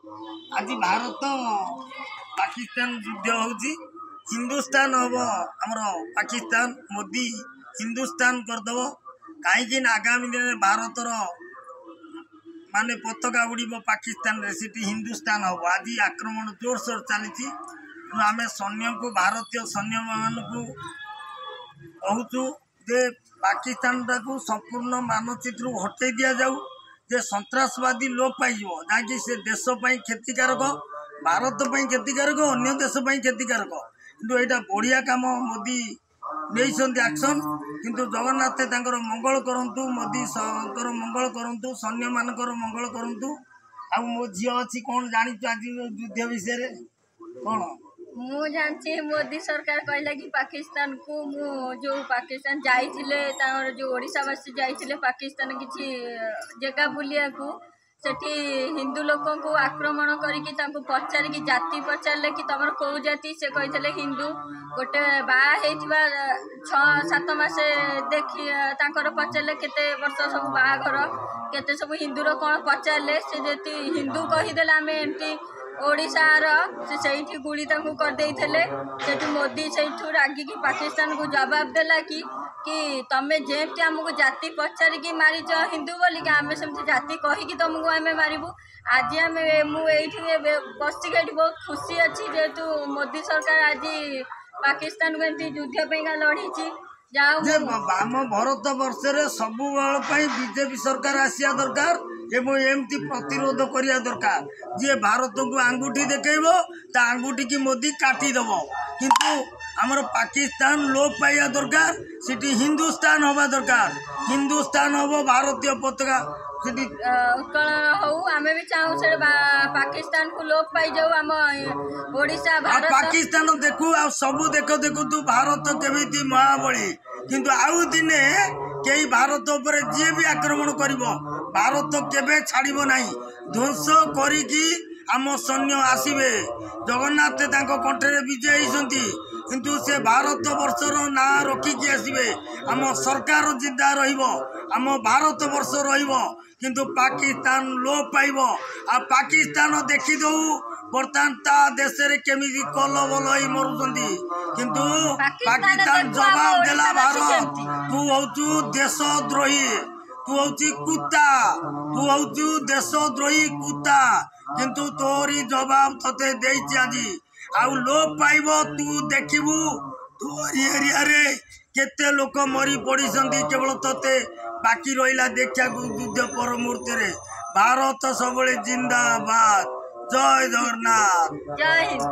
आज भारत पाकिस्तान युद्ध होउची हिंदुस्तान हम आमर पाकिस्तान मोदी हिंदुस्तान करदेव कहीं आगामी दिन में भारतर माने पताका उड़ब पाकिस्तान रे सिटी हिंदुस्तान हम आज आक्रमण जोरसोर चली आम सैन्य को भारतीय सैन्य मान को कहूँ जे पाकिस्तान टाक संपूर्ण मानचित्र हटई दि जाऊ जे सन्त्रासवादी लोप पाई जहाँकि से देशपाई क्षतिकारक भारत क्षतिकारक अन्य देशपाई क्षतिकारक किंतु यहाँ बढ़िया कम मोदी नहीं एक्शन किंतु जगन्नाथ तांकर मंगल करंतु मोदी मंगल करंतु सैन्य मानकर मंगल करंतु आ मो झी अच्छी कौन जानी आज युद्ध विषय कौन मु जानची मोदी सरकार कहला कि पाकिस्तान को जो पाकिस्तान जाइथिले तार जो ओडिशावासी जाइथिले पाकिस्तान किछि जगह बुलिया को सेठी हिंदू लोकों को आक्रमण करिकि तांको पचार कि जाति पचारले कि तमर को जाति से कहिथिले हिंदू गोटे बा हेथिबा 6-7 मासे देखि तांकर पचारले केते वर्ष सब बाघर केते सब हिंदू रो कोन पचारले से जेति हिंदू कहि देला हमें एमती ओडिशार से गुड़ी कर मोदी से रागिकी पाकिस्तान को जवाब देला कि तमें जेमती आमको जाति पचारिकी मारिच हिंदू बोलिक आम सेमती जाति कहीकि तुमको आम मारू आज आम मुझे बसिक बहुत खुशी अच्छी जेहेतु मोदी सरकार आज पाकिस्तान को एमती युद्ध लड़ी आम भारत वर्ष सब बीजेपी सरकार आसिया दरकार एवं एमती प्रतिरोध करिया दरकार जी भारत को आंगुठी देखब ता आंगुठी की मोदी काटिदेव किंतु आमर पाकिस्तान लोप पाइया दरकार सिटी हिंदुस्तान हवा दरकार हिंदुस्तान हम भारतीय पताका उत्कलन हो आम भी चाहूँ से पाकिस्तान को लोप पाई जाऊ आम ओडिशा भारत पाकिस्तान देखू आ सब देख देखु तू भारत केमी महाबली किंतु आउ दिने कई भारत ऊपर जी भी आक्रमण करिवो भारत केबे छाड़िबो नाही ध्वंस करिकी आम सैन्य आसीबे जगन्नाथ तांको कंठरे विजय होती किंतु से भारत वर्षर ना रखिकी आसीबे आम सरकार जिंदा रहिबो आम भारत वर्ष रहिबो किंतु पाकिस्तान लोप पाइब आ पाकिस्तान देखी दो बर्तमान ता देश रे केमिति कलबल होई मरुछंती किंतु पाकिस्तान जवाब देला भारत तू होचु देशद्रोही तू होची कुत्ता तू होचु देशद्रोही कुत्ता किंतु तोरी जवाब तते देइछि आजी आउ लोप पाइब तू देखिबू तोरी एरिया रे केते लोक मरी पड़ीसंती केवल तते बाकी रहिला देखा युद्ध पर मुहूर्त भारत सब जिंदाबाद जय जगन्नाथ जय हिंद।